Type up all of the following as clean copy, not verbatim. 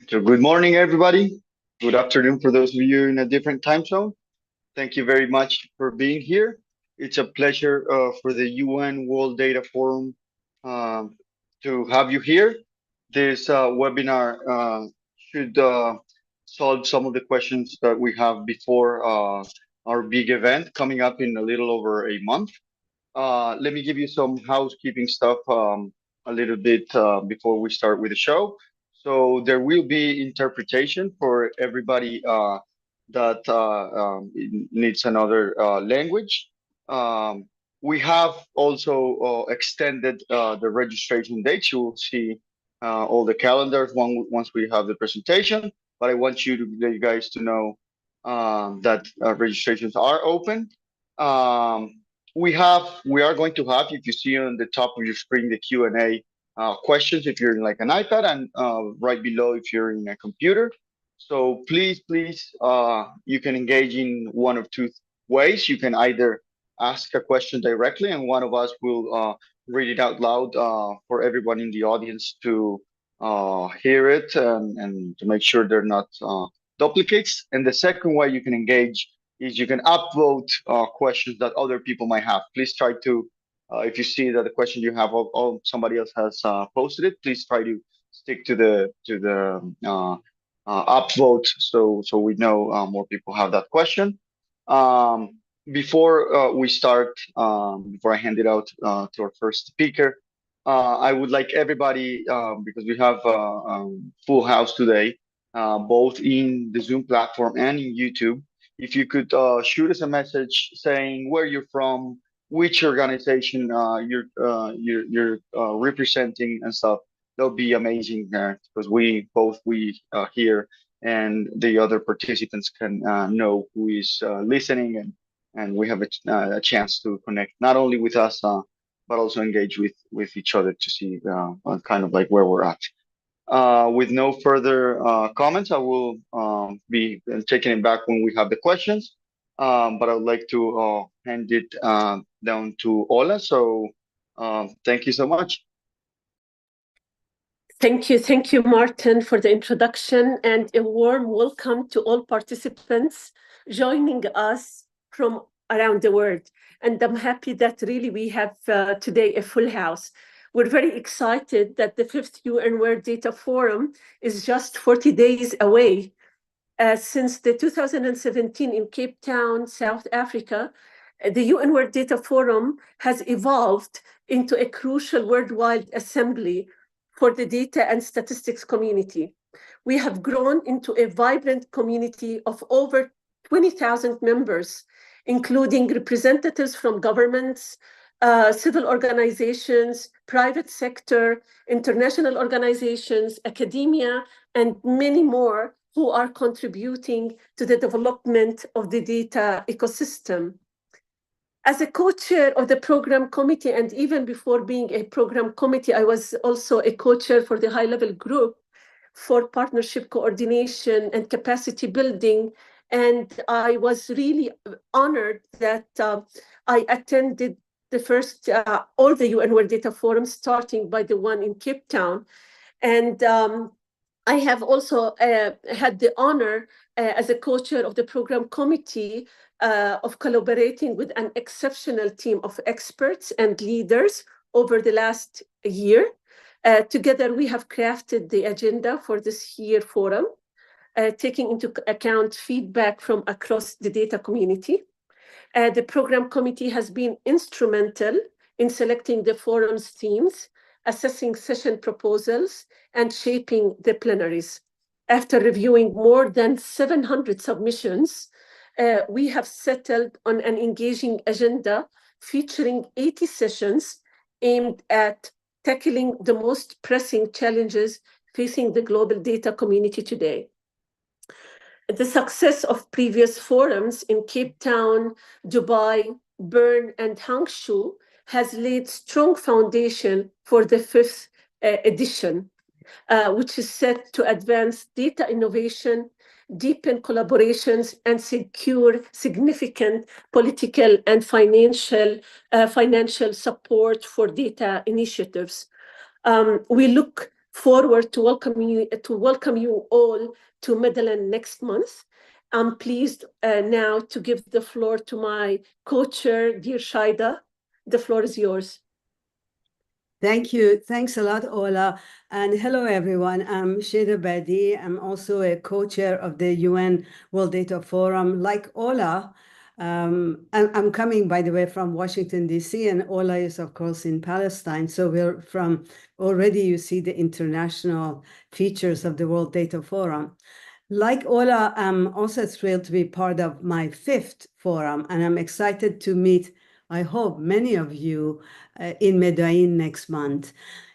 So good morning, everybody. Good afternoon for those of you in a different time zone. Thank you very much for being here. It's a pleasure for the UN World Data Forum um, to have you here. This webinar should solve some of the questions that we have before our big event coming up in a little over a month. Let me give you some housekeeping stuff a little bit before we start with the show. So there will be interpretation for everybody that needs another language. Um, we have also extended the registration dates. You will see all the calendars once we have the presentation. But I want you guys to know that registrations are open. Um, we are going to have, if you see on the top of your screen, the Q&A questions if you're in like an iPad, and right below if you're in a computer. So please, you can engage in one of two ways. You can either ask a question directly, and one of us will read it out loud for everyone in the audience to hear it, and to make sure they're not duplicates. And the second way you can engage is you can upvote questions that other people might have. Please try to, if you see that the question you have, somebody else has posted it, please try to stick to the upvote, so we know more people have that question. Before we start, before I hand it out to our first speaker, I would like everybody, because we have full house today, both in the Zoom platform and in YouTube. If you could shoot us a message saying where you're from, which organization you're representing and stuff, that'll be amazing, because we here and the other participants can know who is listening, and we have a chance to connect not only with us but also engage with each other to see kind of like where we're at. With no further comments, I will be taking it back when we have the questions. But I would like to hand it down to Ola. So thank you so much. Thank you, Martin, for the introduction, and a warm welcome to all participants joining us from around the world. And I'm happy that really we have today a full house. We're very excited that the 5th UN World Data Forum is just 40 days away. Since the 2017 in Cape Town, South Africa, the UN World Data Forum has evolved into a crucial worldwide assembly for the data and statistics community. We have grown into a vibrant community of over 20,000 members, including representatives from governments, civil organizations, private sector, international organizations, academia, and many more who are contributing to the development of the data ecosystem. As a co-chair of the program committee, and even before being a program committee, I was also a co-chair for the high-level group for partnership coordination and capacity building. And I was really honored that I attended the first, all the UN World Data Forums, starting by the one in Cape Town. And I have also had the honor as a co-chair of the program committee of collaborating with an exceptional team of experts and leaders over the last year. Together, we have crafted the agenda for this year forum, taking into account feedback from across the data community. The program committee has been instrumental in selecting the forum's themes, assessing session proposals, and shaping the plenaries. After reviewing more than 700 submissions, we have settled on an engaging agenda featuring 80 sessions aimed at tackling the most pressing challenges facing the global data community today. The success of previous forums in Cape Town, Dubai, Bern, and Hangzhou has laid strong foundation for the 5th edition, which is set to advance data innovation, deepen collaborations, and secure significant political and financial support for data initiatives. We look forward to welcome you all to Medellin next month. I'm pleased now to give the floor to my co-chair, dear Shaida. The floor is yours. Thank you. Thanks a lot, Ola. And hello, everyone. I'm Sheda Badi. I'm also a co-chair of the UN World Data Forum. Like Ola, I'm coming, by the way, from Washington, D.C., and Ola is, of course, in Palestine. So we're from, already you see the international features of the World Data Forum. Like Ola, I'm also thrilled to be part of my 5th forum, and I'm excited to meet, I hope, many of you in Medellin next month.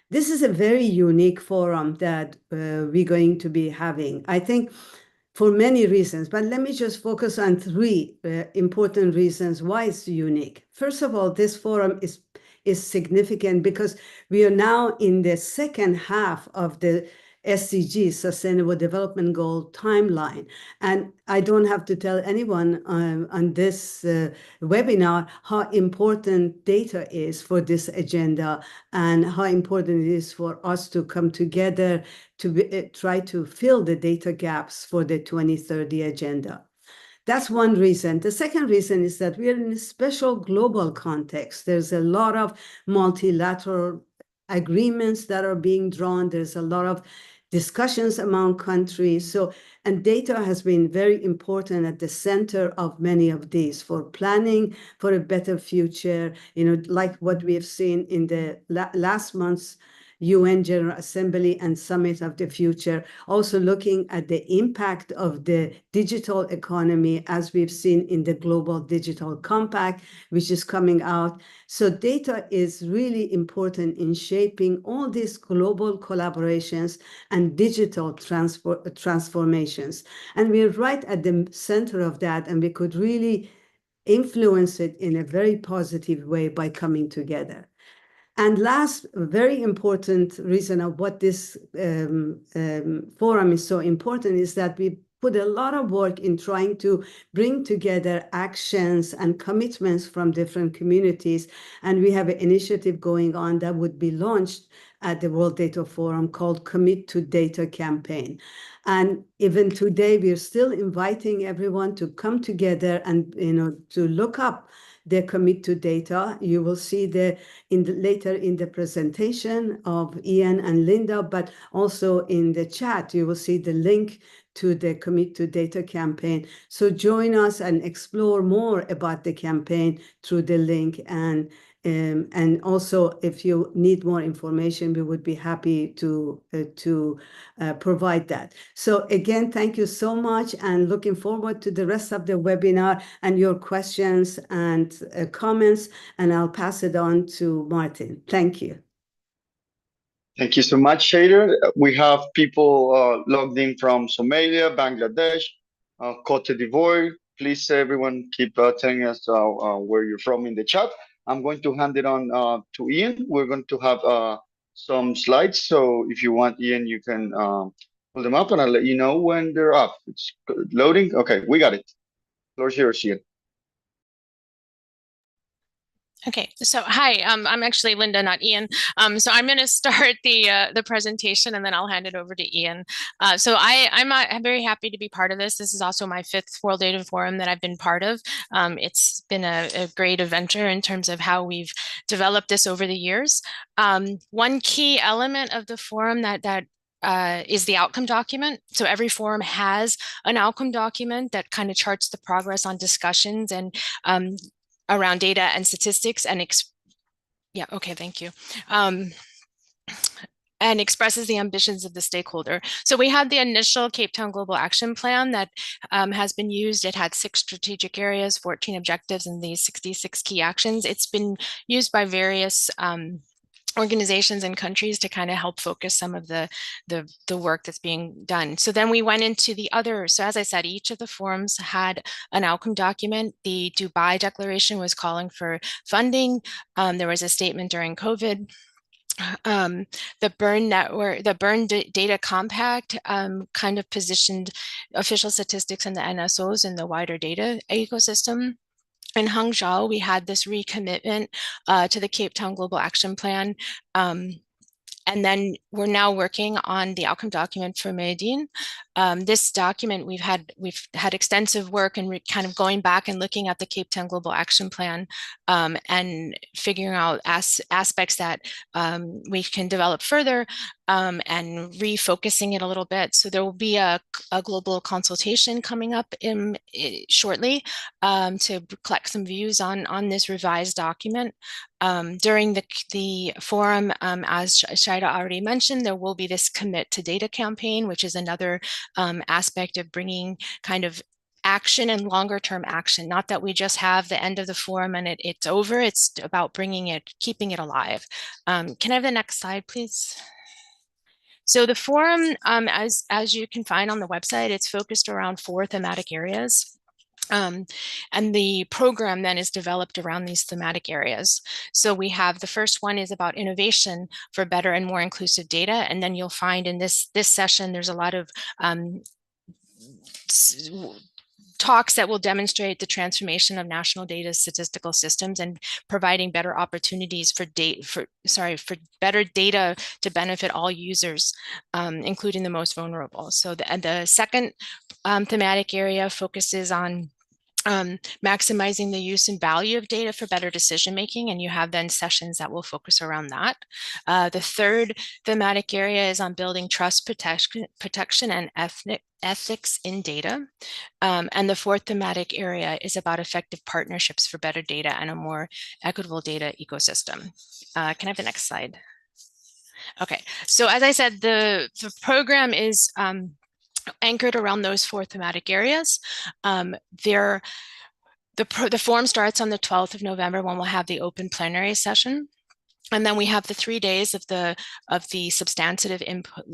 This is a very unique forum that we're going to be having, I think, for many reasons, but let me just focus on 3 important reasons why it's unique. First of all, this forum is significant because we are now in the second half of the SDG, Sustainable Development Goal timeline. And I don't have to tell anyone on this webinar how important data is for this agenda and how important it is for us to come together to try to fill the data gaps for the 2030 agenda. That's one reason. The second reason is that we're in a special global context. There's a lot of multilateral agreements that are being drawn. There's a lot of discussions among countries. And data has been very important at the center of many of these for planning for a better future, like what we have seen in the last month's UN General Assembly and Summit of the Future, also looking at the impact of the digital economy as we've seen in the Global Digital Compact, which is coming out. So data is really important in shaping all these global collaborations and digital transformations. And we're right at the center of that, and we could really influence it in a very positive way by coming together. And last, very important reason of what this forum is so important is that we put a lot of work in trying to bring together actions and commitments from different communities. And we have an initiative going on that would be launched at the World Data Forum called Commit to Data Campaign. And even today, we're still inviting everyone to come together and to look up the Commit to Data. You will see later in the presentation of Ian and Linda, but also in the chat, you will see the link to the Commit to Data campaign. So join us and explore more about the campaign through the link. And also, if you need more information, we would be happy to provide that. So again, thank you so much, and looking forward to the rest of the webinar and your questions and comments, and I'll pass it on to Martin. Thank you. Thank you so much, Shader. We have people logged in from Somalia, Bangladesh, Cote d'Ivoire. Please, everyone, keep telling us where you're from in the chat. I'm going to hand it on to Ian. We're going to have some slides. So if you want, Ian, you can pull them up and I'll let you know when they're up. It's loading. Okay, we got it. Floor's yours, Ian. Okay, so hi, I'm actually Linda, not Ian. So I'm going to start the presentation and then I'll hand it over to Ian. So I'm very happy to be part of this. This is also my 5th World Data Forum that I've been part of. It's been a great adventure in terms of how we've developed this over the years. One key element of the forum that is the outcome document. So every forum has an outcome document that kind of charts the progress on discussions and around data and statistics and thank you. And expresses the ambitions of the stakeholder. So we had the initial Cape Town Global Action Plan that has been used. It had 6 strategic areas, 14 objectives, and these 66 key actions. It's been used by various organizations and countries to kind of help focus some of the work that's being done. So then we went into the other. So as I said, each of the forums had an outcome document. The Dubai Declaration was calling for funding. There was a statement during COVID. The Burn Data Compact kind of positioned official statistics and the NSOs in the wider data ecosystem. In Hangzhou, we had this recommitment to the Cape Town Global Action Plan. And then we're now working on the outcome document for Medellín. This document, we've had extensive work and kind of going back and looking at the Cape Town Global Action Plan and figuring out aspects that we can develop further and refocusing it a little bit. So there will be a global consultation coming up shortly to collect some views on this revised document. During the forum, as Shaida already mentioned, there will be this Commit to Data campaign, which is another aspect of bringing kind of action and longer term action. Not that we just have the end of the forum and it's over. It's about bringing it, keeping it alive. Can I have the next slide, please? So the forum, as you can find on the website, it's focused around 4 thematic areas. And the program then is developed around these thematic areas. So we have the first one is about innovation for better and more inclusive data. And then you'll find in this session, there's a lot of talks that will demonstrate the transformation of national data statistical systems and providing better opportunities for better data to benefit all users, including the most vulnerable. So the second thematic area focuses on maximizing the use and value of data for better decision making, and you have then sessions that will focus around that. The third thematic area is on building trust protection and ethics in data. And the fourth thematic area is about effective partnerships for better data and a more equitable data ecosystem. Can I have the next slide? Okay, so as I said, the program is anchored around those 4 thematic areas. The forum starts on the 12th of November when we'll have the open plenary session. And then we have the 3 days of the substantive input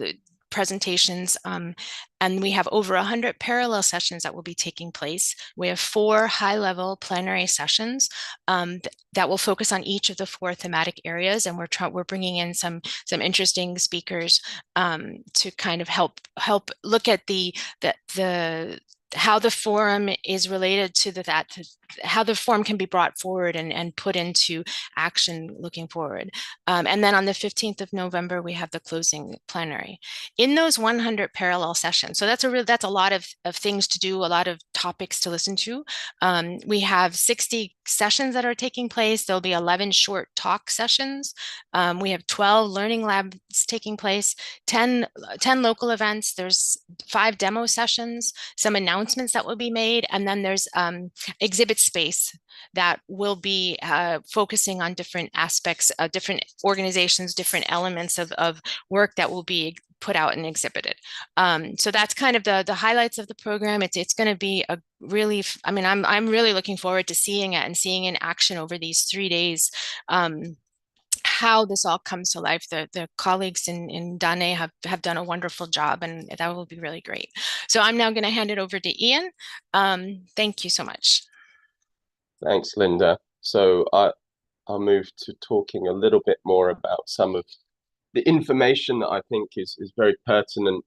presentations, and we have over 100 parallel sessions that will be taking place. We have 4 high-level plenary sessions that will focus on each of the 4 thematic areas, and we're bringing in some interesting speakers to kind of help look at how the forum is related to how the forum can be brought forward and put into action looking forward. And then on the 15th of November, we have the closing plenary. In those 100 parallel sessions, so that's a lot of things to do, a lot of topics to listen to. We have 60 sessions that are taking place. There'll be 11 short talk sessions. We have 12 learning labs taking place, 10 local events. There's 5 demo sessions, some announcements that will be made, and then there's exhibit space that will be focusing on different aspects of different organizations, different elements of work that will be put out and exhibited. So that's kind of the highlights of the program. It's going to be a really, I mean, I'm really looking forward to seeing it and seeing in action over these 3 days how this all comes to life. The colleagues in Dane have done a wonderful job, and that will be really great. So I'm now going to hand it over to Ian. Thank you so much. Thanks, Linda. So I'll move to talking a little bit more about some of the information that I think is very pertinent.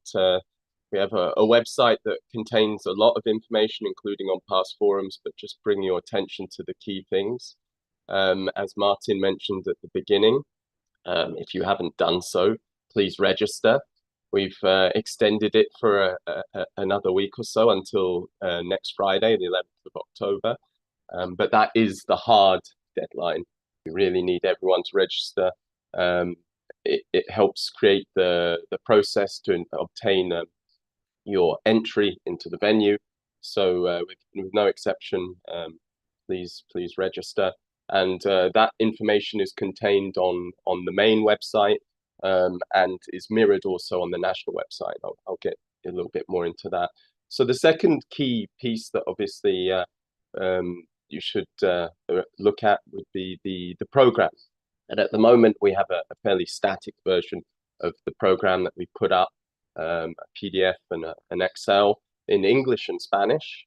We have a website that contains a lot of information, including on past forums, but just bring your attention to the key things. As Martin mentioned at the beginning, if you haven't done so, please register. We've extended it for another week or so until next Friday, the 11th of October. But that is the hard deadline. We really need everyone to register. It helps create the process to obtain your entry into the venue. So with no exception, please register. And that information is contained on the main website and is mirrored also on the national website. I'll get a little bit more into that. So the second key piece that obviously you should look at would be the program. And at the moment, we have a fairly static version of the program that we put up, a PDF and an Excel in English and Spanish.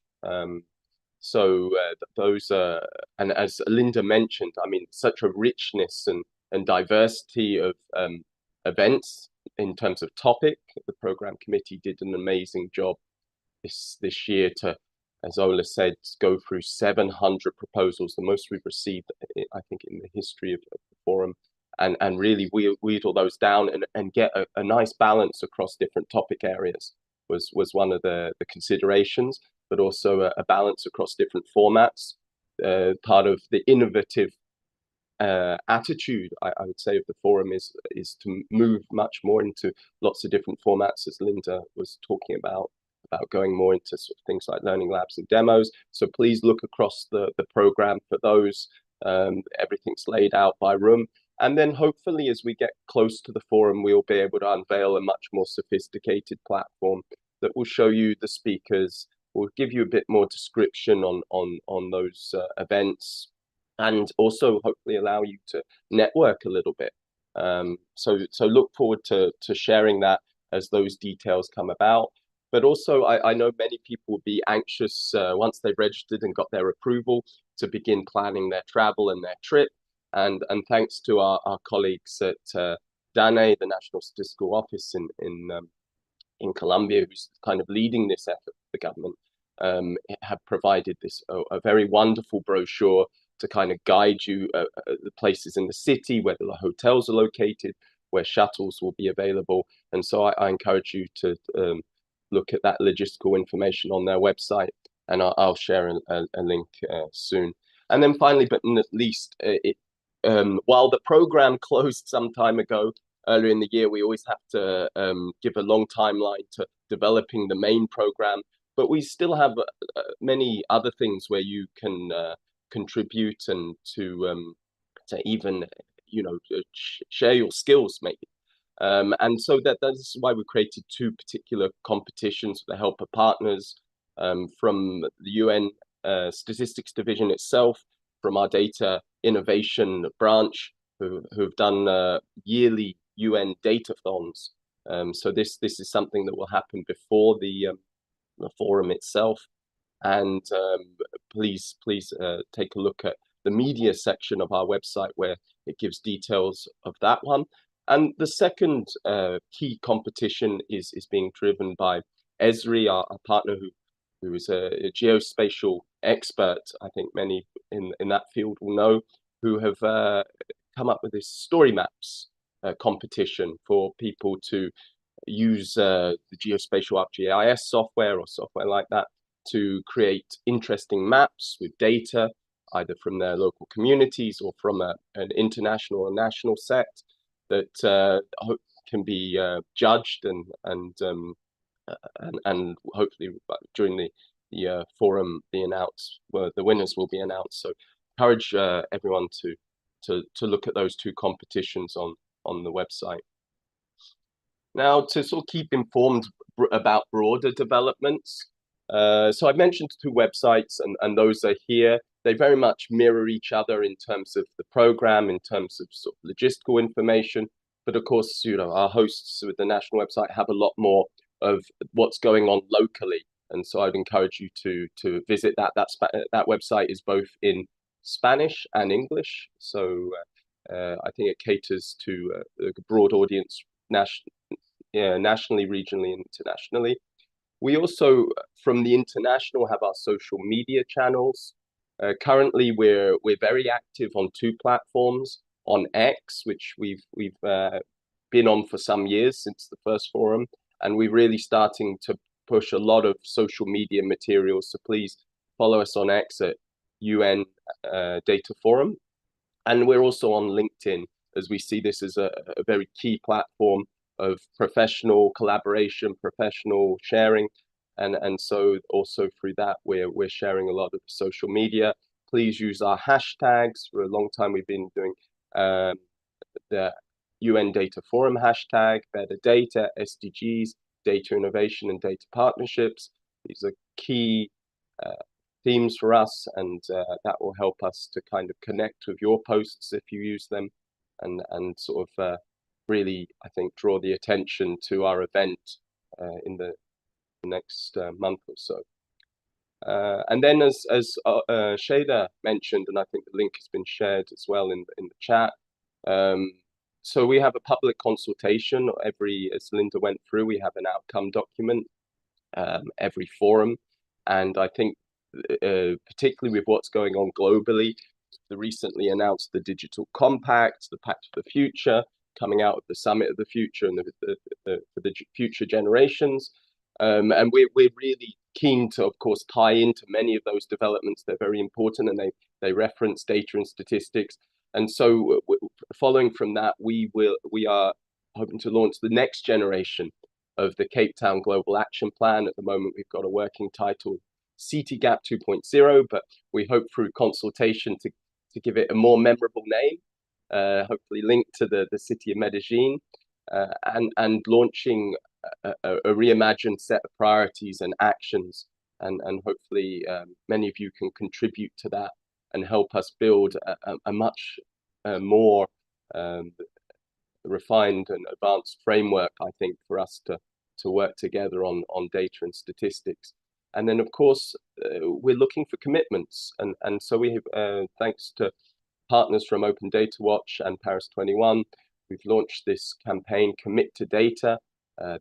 So those are, and as Linda mentioned, I mean, such a richness and diversity of events in terms of topic. The program committee did an amazing job this year to, as Ola said, go through 700 proposals, the most we've received, I think, in the history of the forum. and really wheedle those down and get a nice balance across different topic areas was one of the considerations, but also a balance across different formats. Part of the innovative attitude, I would say, of the forum is to move much more into lots of different formats, as Linda was talking about going more into sort of things like learning labs and demos. So please look across the program for those. Everything's laid out by room. And then hopefully as we get close to the forum, we'll be able to unveil a much more sophisticated platform that will show you the speakers, will give you a bit more description on those events, and also hopefully allow you to network a little bit. So look forward to sharing that as those details come about. But also, I know many people will be anxious once they've registered and got their approval to begin planning their travel and their trip. And thanks to our colleagues at DANE, the National Statistical Office in Colombia, who's kind of leading this effort for the government, have provided this a very wonderful brochure to kind of guide you the places in the city, where the hotels are located, where shuttles will be available. And so I encourage you to look at that logistical information on their website, and I'll share a link soon. And then finally, but not least, while the program closed some time ago, earlier in the year, we always have to give a long timeline to developing the main program, but we still have many other things where you can contribute and to even, share your skills maybe. And so that's why we created two particular competitions with the help of partners from the UN Statistics Division itself, from our data innovation branch, who've done yearly UN datathons. So this is something that will happen before the forum itself. And please take a look at the media section of our website, where it gives details of that one. And the second key competition is being driven by Esri, our partner, who is a geospatial expert. I think many in that field will know, who have come up with this story maps competition for people to use the geospatial ArcGIS software or software like that to create interesting maps with data, either from their local communities or from an international or national set, that can be judged and hopefully during the forum the winners will be announced. So encourage everyone to look at those two competitions on the website. Now, to sort of keep informed about broader developments, so I mentioned two websites, and those are here. They very much mirror each other in terms of the program, in terms of sort of logistical information. But of course, our hosts with the national website have a lot more of what's going on locally. And so I'd encourage you to visit that. That website is both in Spanish and English. So I think it caters to a broad audience nationally, regionally, and internationally. We also, from the international, have our social media channels. Currently, we're very active on two platforms. On X, which we've been on for some years since the first forum, and we're really starting to push a lot of social media materials. So please follow us on X at UN Data Forum, and we're also on LinkedIn, as we see this as a very key platform of professional collaboration, professional sharing, and so also through that we're sharing a lot of social media. Please use our hashtags. For a long time we've been doing the UN Data Forum hashtag, Better Data, SDGs, Data Innovation, and Data Partnerships. These are key themes for us, and that will help us to kind of connect with your posts if you use them, and sort of really, I think, draw the attention to our event in the next month or so. And then as Shada mentioned, and I think the link has been shared as well in the chat, so we have a public consultation as Linda went through, we have an outcome document every forum. And I think particularly with what's going on globally, the recently announced the Digital Compact, the Pact for the Future, coming out of the Summit of the Future and for the future generations. And we're really keen to, of course, tie into many of those developments. They're very important, and they reference data and statistics. And so, following from that, we are hoping to launch the next generation of the Cape Town Global Action Plan. At the moment, we've got a working title, CityGap 2.0, but we hope through consultation to give it a more memorable name, hopefully linked to the city of Medellín, and launching a reimagined set of priorities and actions. And hopefully many of you can contribute to that and help us build a much more refined and advanced framework, I think, for us to work together on data and statistics. And then, of course, we're looking for commitments. And so we have, thanks to partners from Open Data Watch and Paris 21, we've launched this campaign, Commit to Data.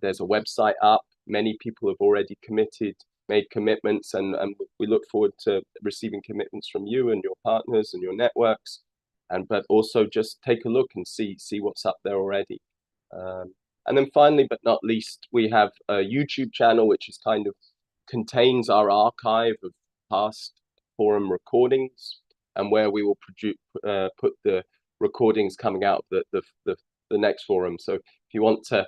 There's a website up. Many people have already made commitments, and we look forward to receiving commitments from you and your partners and your networks. But also just take a look and see what's up there already. And then finally, but not least, we have a YouTube channel which is kind of contains our archive of past forum recordings, and where we will put the recordings coming out of the next forum. So if you want to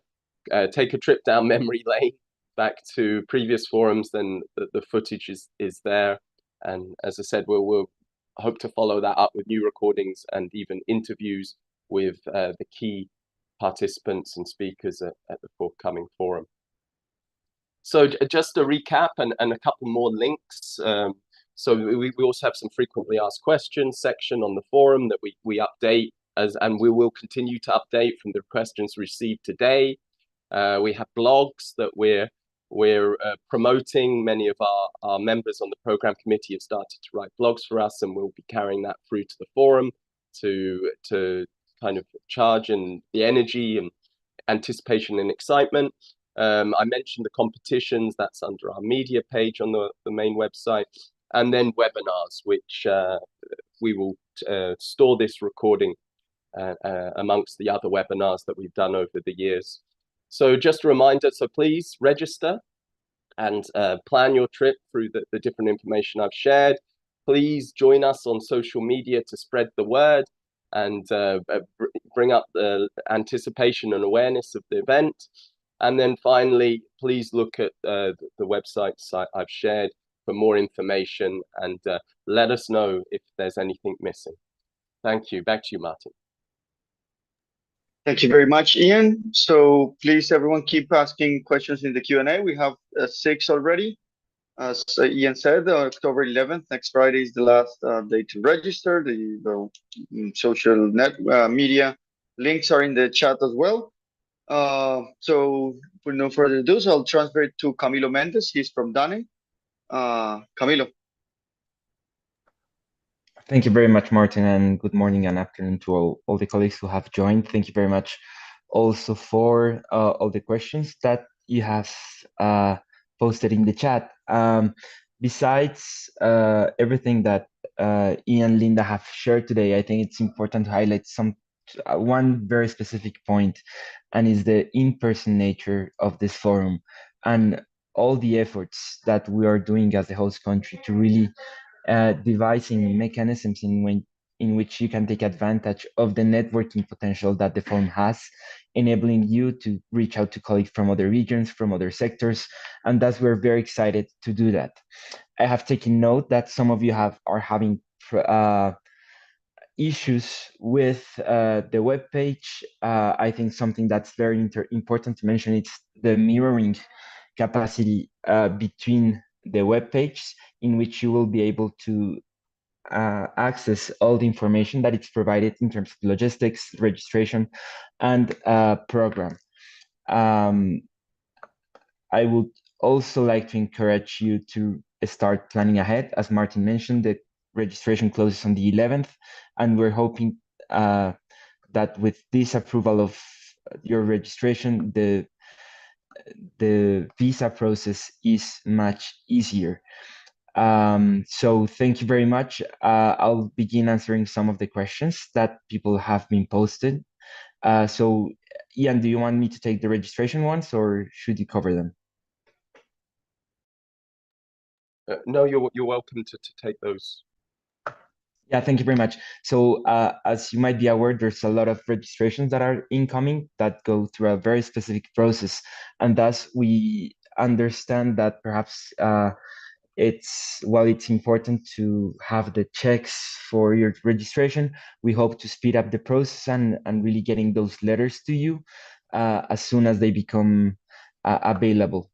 take a trip down memory lane back to previous forums, then the footage is there. And as I said, we'll hope to follow that up with new recordings and even interviews with the key participants and speakers at the forthcoming forum. So just a recap and a couple more links. So we also have some frequently asked questions section on the forum that we update and we will continue to update from the questions received today. We have blogs that we're promoting. Many of our members on the program committee have started to write blogs for us, and we'll be carrying that through to the forum to kind of charge in the energy and anticipation and excitement. I mentioned the competitions, that's under our media page on the main website, and then webinars, which we will store this recording amongst the other webinars that we've done over the years. So just a reminder, so please register and plan your trip through the different information I've shared. Please join us on social media to spread the word and bring up the anticipation and awareness of the event. And then finally, please look at the websites I've shared for more information, and let us know if there's anything missing. Thank you. Back to you, Martin. Thank you very much, Ian. So please, everyone, keep asking questions in the Q&A. We have 6 already. As Ian said, October 11th, next Friday, is the last day to register. The social media links are in the chat as well. So with no further ado, so I'll transfer it to Camilo Mendes. He's from DANE. Camilo. Thank you very much, Martin, and good morning and afternoon to all the colleagues who have joined. Thank you very much also for all the questions that you have posted in the chat. Besides everything that Ian and Linda have shared today, I think it's important to highlight one very specific point, and is the in-person nature of this forum and all the efforts that we are doing as the host country to really devising mechanisms in which you can take advantage of the networking potential that the forum has, enabling you to reach out to colleagues from other regions, from other sectors, and thus we're very excited to do that. I have taken note that some of you are having issues with the web page. I think something that's very important to mention is the mirroring capacity between the web page, in which you will be able to access all the information that it's provided in terms of logistics, registration, and program. I would also like to encourage you to start planning ahead. As Martin mentioned, the registration closes on the 11th, and we're hoping that with this approval of your registration, the visa process is much easier. So thank you very much. I'll begin answering some of the questions that people have been posted. So Ian, do you want me to take the registration ones or should you cover them? No, you're welcome to take those. Yeah, thank you very much. So as you might be aware, there's a lot of registrations that are incoming that go through a very specific process. And thus we understand that perhaps while it's important to have the checks for your registration, we hope to speed up the process and really getting those letters to you as soon as they become available.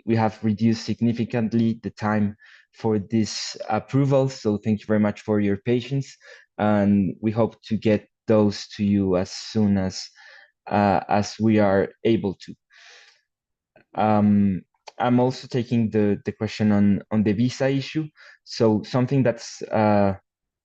We have reduced significantly the time for this approval, so thank you very much for your patience, and we hope to get those to you as soon as we are able to. I'm also taking the question on the visa issue. So something that's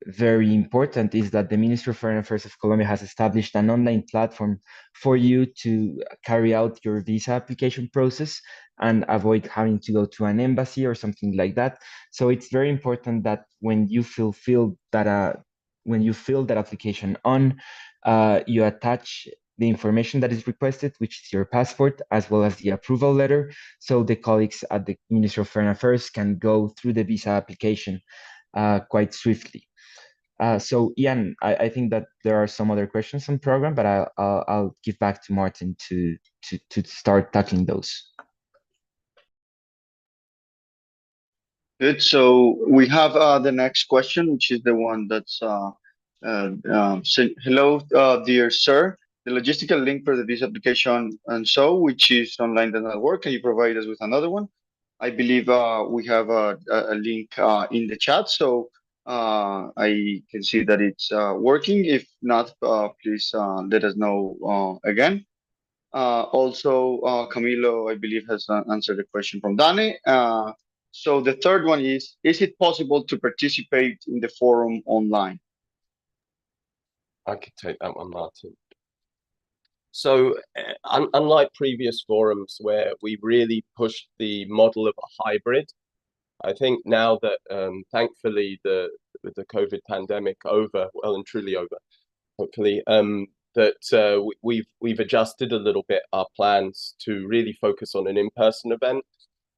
very important is that the Ministry of Foreign Affairs of Colombia has established an online platform for you to carry out your visa application process and avoid having to go to an embassy or something like that. So it's very important that when you fill that application on, you attach the information that is requested, which is your passport, as well as the approval letter, so the colleagues at the Ministry of Foreign Affairs can go through the visa application quite swiftly. So Ian, I think that there are some other questions on program, but I'll give back to Martin to start tackling those. Good. So we have the next question, which is the one that's hello, dear sir. The logistical link for the visa application and so, which is online does not work. Can you provide us with another one? I believe we have a link in the chat, so I can see that it's working. If not, please let us know again. Also, Camilo, I believe, has answered the question from Dane. So the third one is it possible to participate in the forum online? I could take that one, Martin. So unlike previous forums where we really pushed the model of a hybrid, I think now that thankfully with the COVID pandemic well and truly over, hopefully, that we've adjusted a little bit our plans to really focus on an in-person event.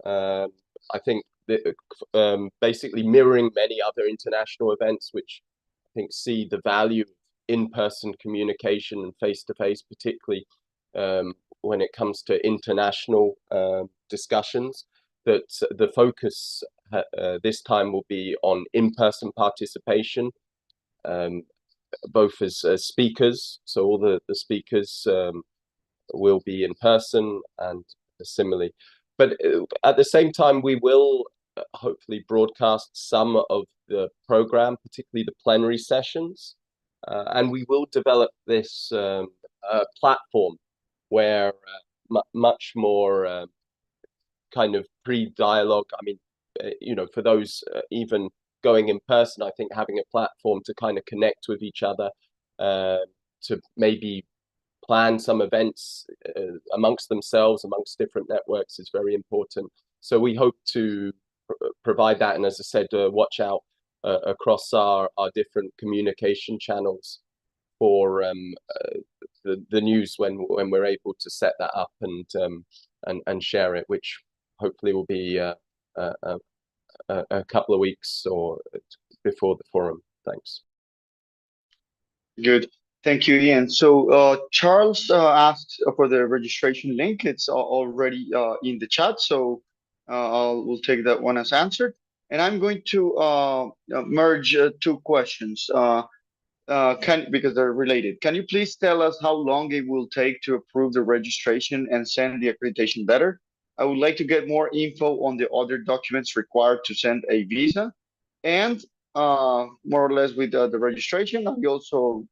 I think that, basically mirroring many other international events, which I think see the value of in-person communication and face-to-face, particularly when it comes to international discussions, that the focus this time will be on in-person participation, both as speakers, so all the speakers will be in person and similarly. But at the same time, we will hopefully broadcast some of the program, particularly the plenary sessions, and we will develop this platform where much more kind of pre-dialogue. I mean, for those even going in person, I think having a platform to kind of connect with each other, to maybe plan some events amongst themselves, amongst different networks is very important. So we hope to provide that. And as I said, watch out across our different communication channels for the news when we're able to set that up and share it, which hopefully will be a couple of weeks or before the forum. Thanks. Good. Thank you, Ian. So Charles asked for the registration link. It's already in the chat, so we'll take that one as answered. And I'm going to merge two questions because they're related. Can you please tell us how long it will take to approve the registration and send the accreditation letter? I would like to get more info on the other documents required to send a visa, and more or less with the registration. I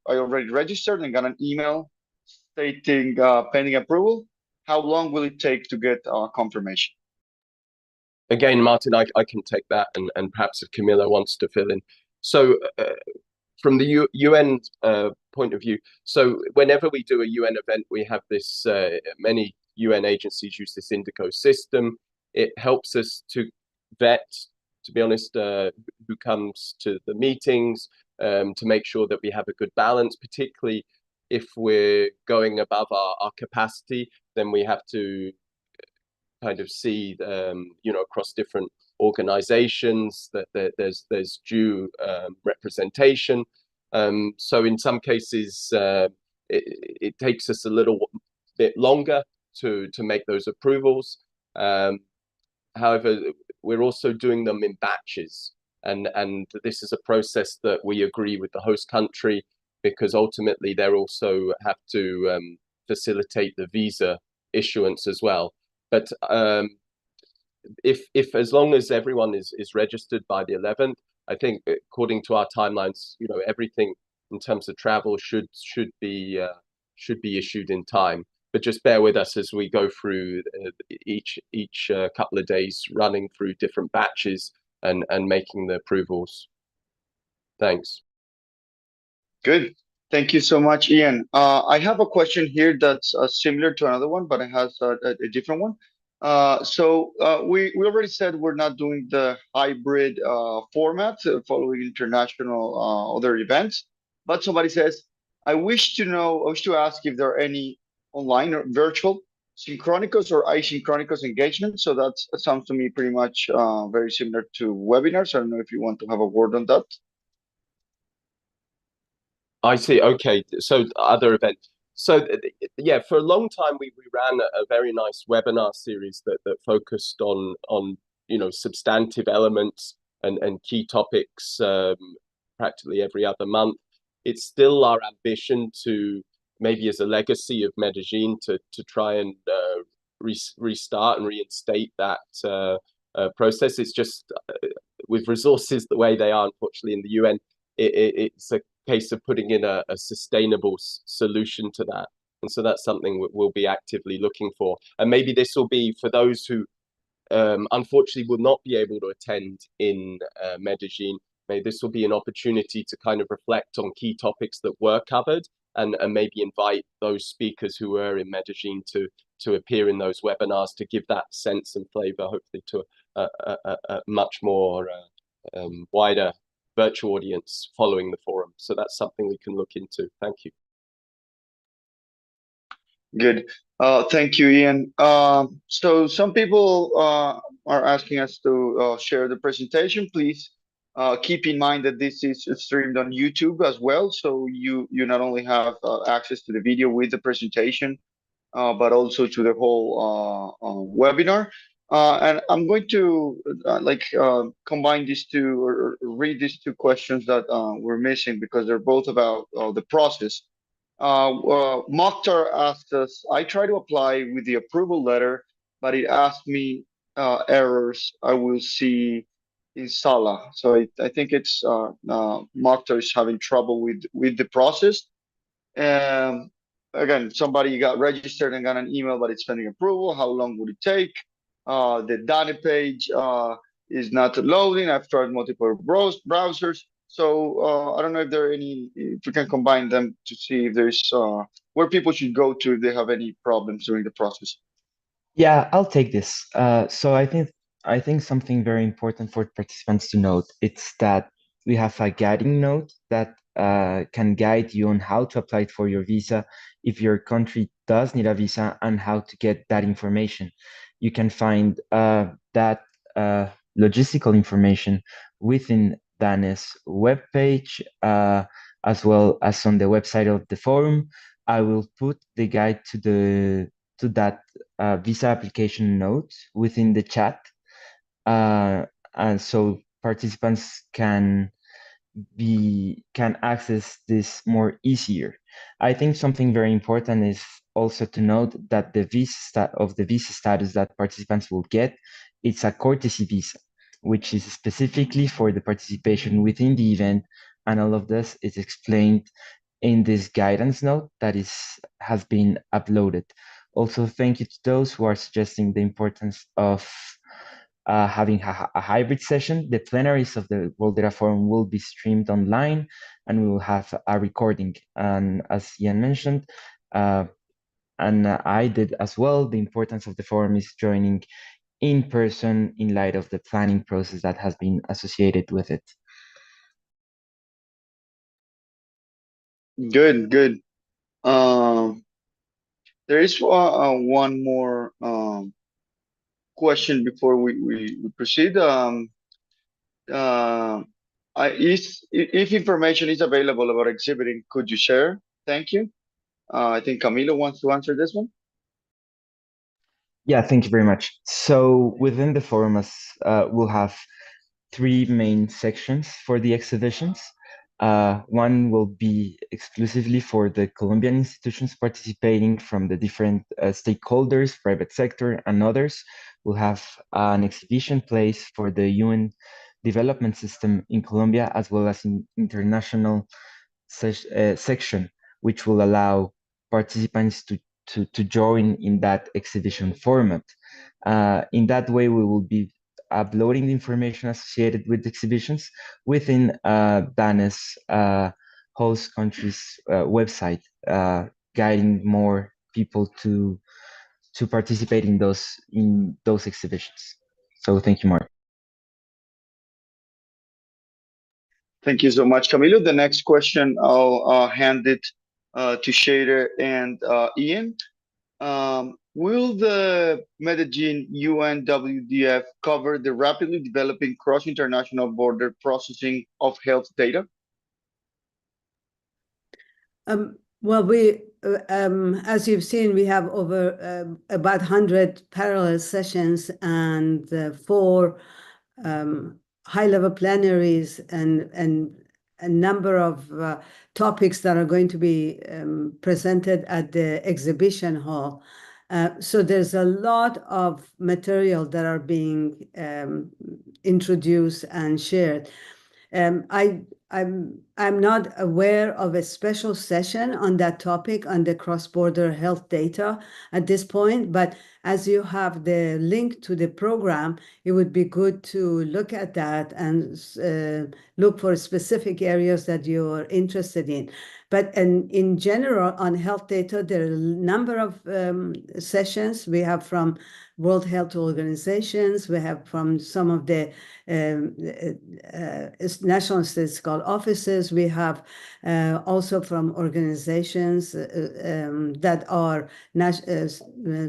already registered and got an email stating pending approval. How long will it take to get confirmation? Again, Martin, I can take that, and perhaps if Camilla wants to fill in. So from the UN point of view, so whenever we do a UN event, we have this, many UN agencies use this Indigo system. It helps us to vet, to be honest, who comes to the meetings, to make sure that we have a good balance, particularly if we're going above our capacity, then we have to kind of see, across different organizations that there's due representation. So in some cases, it takes us a little bit longer to make those approvals. However, we're also doing them in batches, and this is a process that we agree with the host country, because ultimately they also have to facilitate the visa issuance as well. But if as long as everyone is registered by the 11th, I think according to our timelines, everything in terms of travel should be issued in time. But just bear with us as we go through each couple of days, running through different batches and making the approvals. Thanks. Good. Thank you so much, Ian. I have a question here that's similar to another one, but it has a different one. So we already said we're not doing the hybrid format following international other events, but somebody says, I wish to ask if there are any online or virtual synchronicous or asynchronicous engagements. So that sounds to me pretty much very similar to webinars. I don't know if you want to have a word on that. I see. Okay, so other events. So yeah, for a long time we ran a very nice webinar series that focused on substantive elements and key topics practically every other month. It's still our ambition to, maybe as a legacy of Medellín, to try and restart and reinstate that process. It's just with resources the way they are, unfortunately, in the UN, it's a case of putting in a sustainable solution to that. And so that's something we'll be actively looking for. And maybe this will be for those who unfortunately will not be able to attend in Medellín. Maybe this will be an opportunity to kind of reflect on key topics that were covered, and maybe invite those speakers who were in Medellín to appear in those webinars, to give that sense and flavor, hopefully, to a much more wider virtual audience following the forum. So that's something we can look into. Thank you. Good. Thank you, Ian. So some people are asking us to share the presentation. Please keep in mind that this is streamed on YouTube as well. So you not only have access to the video with the presentation, but also to the whole webinar. And I'm going to combine these two, or read these two questions that we're missing, because they're both about the process. Mokhtar asked us, I try to apply with the approval letter, but it asked me errors I will see in Sala. So I think it's Mokhtar is having trouble with the process. Again, somebody got registered and got an email, but it's pending approval. How long would it take? The data page is not loading. I've tried multiple browsers. So I don't know if there are any, if we can combine them to see if there's where people should go to if they have any problems during the process. Yeah, I'll take this. So I think something very important for participants to note, it's that we have a guiding note that can guide you on how to apply for your visa if your country does need a visa, and how to get that information. You can find that logistical information within DANE's webpage, as well as on the website of the forum. I will put the guide to that visa application note within the chat, and so participants can access this more easier. I think something very important is also to note that the visa status that participants will get, it's a courtesy visa, which is specifically for the participation within the event, and all of this is explained in this guidance note that has been uploaded. Also, thank you to those who are suggesting the importance of having a hybrid session. The plenaries of the World Data Forum will be streamed online, and we will have a recording. And as Ian mentioned, and I did as well, the importance of the forum is joining in person in light of the planning process that has been associated with it. Good, good. There is one more question before we proceed. Uh, if information is available about exhibiting, could you share? Thank you. I think Camilo wants to answer this one. Yeah, thank you very much. So within the forum, we'll have three main sections for the exhibitions. One will be exclusively for the Colombian institutions participating from the different stakeholders, private sector, and others. We'll have an exhibition place for the UN development system in Colombia, as well as an international section, which will allow participants to join in that exhibition format. In that way, we will be uploading the information associated with exhibitions within DANE's host country's website, guiding more people to participate in those exhibitions. So thank you, Mark. Thank you so much, Camilo. The next question, I'll hand it to Shader and Ian. Will the Medellín UNWDF cover the rapidly developing cross-international border processing of health data? Well, as you've seen, we have over about 100 parallel sessions and 4 high-level plenaries and a number of topics that are going to be presented at the exhibition hall. So there's a lot of material that are being introduced and shared. I'm not aware of a special session on that topic on the cross-border health data at this point, but as you have the link to the program, it would be good to look at that and look for specific areas that you're interested in. But in general, on health data, there are a number of sessions. We have from World Health Organizations, we have from some of the national statistical offices, we have also from organizations that are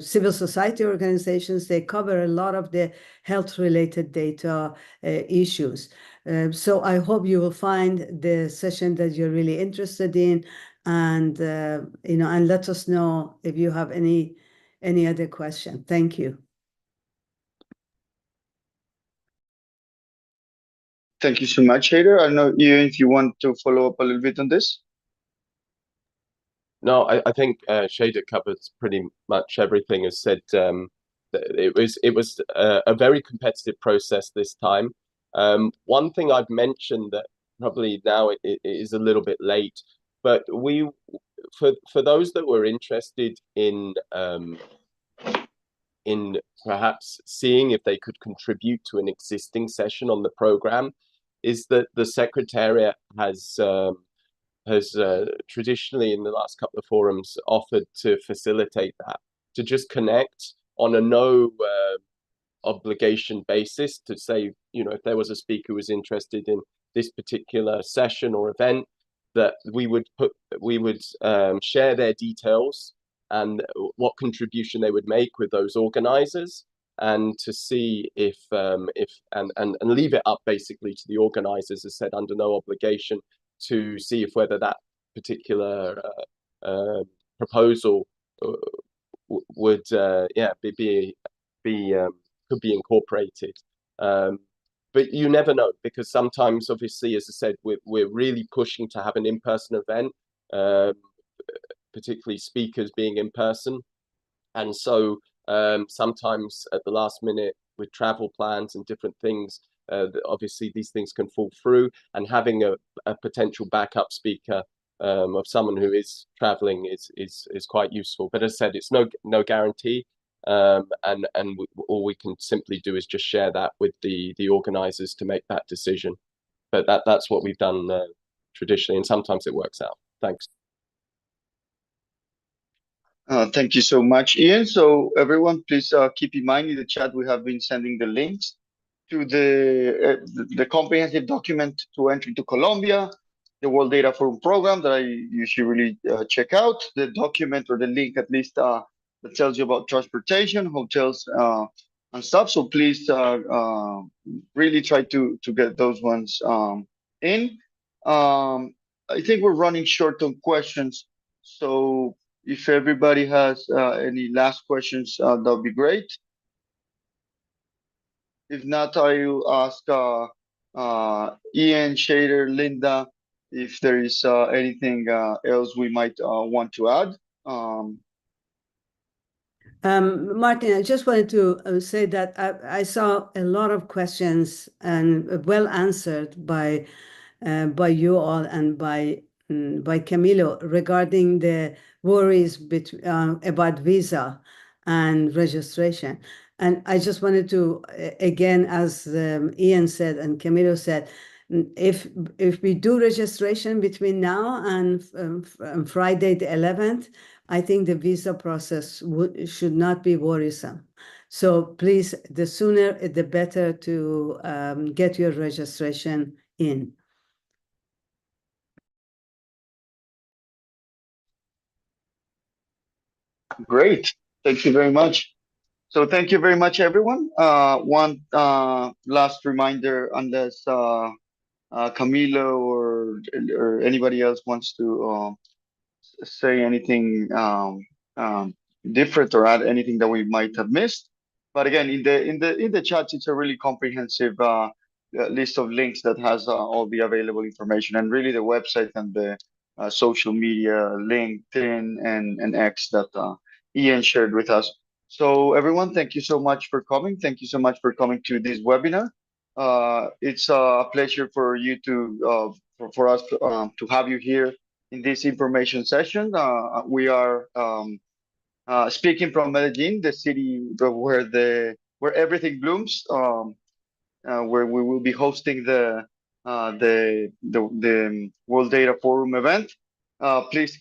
civil society organizations. They cover a lot of the health-related data issues. So I hope you will find the session that you're really interested in, and and let us know if you have any other question. Thank you. Thank you so much, Shader. I don't know, Ian, if you want to follow up a little bit on this. No, I think Shader covered pretty much everything. As said, it was a very competitive process this time. One thing I've mentioned that probably now it is a little bit late, but for those that were interested in perhaps seeing if they could contribute to an existing session on the program, is that the Secretariat has traditionally in the last couple of forums offered to facilitate that, to just connect on a no obligation basis, to say, if there was a speaker who was interested in this particular session or event, that we would share their details and what contribution they would make with those organizers, and to see if and leave it up basically to the organizers, as said, under no obligation, to see if whether that particular proposal would could be incorporated. But you never know, because sometimes, obviously, as I said, we're really pushing to have an in-person event, particularly speakers being in person. And so sometimes at the last minute with travel plans and different things, obviously these things can fall through, and having a potential backup speaker of someone who is traveling is quite useful. But as I said, it's no guarantee. And all we can simply do is just share that with the organizers to make that decision. But that's what we've done traditionally, and sometimes it works out. Thanks. Thank you so much, Ian. So everyone, please keep in mind in the chat we have been sending the links to the comprehensive document to entry to Colombia, the World Data Forum program that I usually really check out, the document or the link at least that tells you about transportation, hotels, and stuff. So please really try to get those ones in. I think we're running short on questions, so if everybody has any last questions, that would be great. If not, I will ask Ian, Shader, Linda, if there is anything else we might want to add. Martin, I just wanted to say that I saw a lot of questions and well answered by you all and by Camilo regarding the worries about visa and registration. And I just wanted to, again, as Ian said and Camilo said, if we do registration between now and Friday the 11th, I think the visa process should not be worrisome. So please, the sooner the better to get your registration in. Great. Thank you very much. So thank you very much, everyone. One last reminder, unless Camilo or anybody else wants to say anything different or add anything that we might have missed. But again, in the chats, it's a really comprehensive list of links that has all the available information, and really the website and the social media, LinkedIn and X that Ian shared with us. So everyone, thank you so much for coming. Thank you so much for coming to this webinar. It's a pleasure for you to for us to have you here in this information session. We are speaking from Medellín, the city where everything blooms, where we will be hosting the World Data Forum event. Please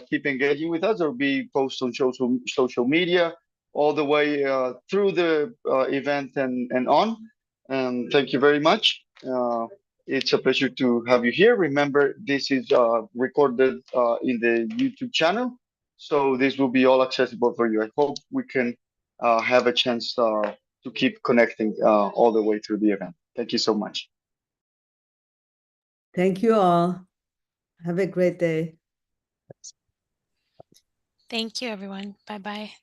keep engaging with us, or be posted on social media all the way through the event and on. And thank you very much. It's a pleasure to have you here. Remember, this is recorded in the YouTube channel, so this will be all accessible for you. I hope we can have a chance to keep connecting all the way through the event. Thank you so much. Thank you all. Have a great day. Thank you, everyone. Bye-bye.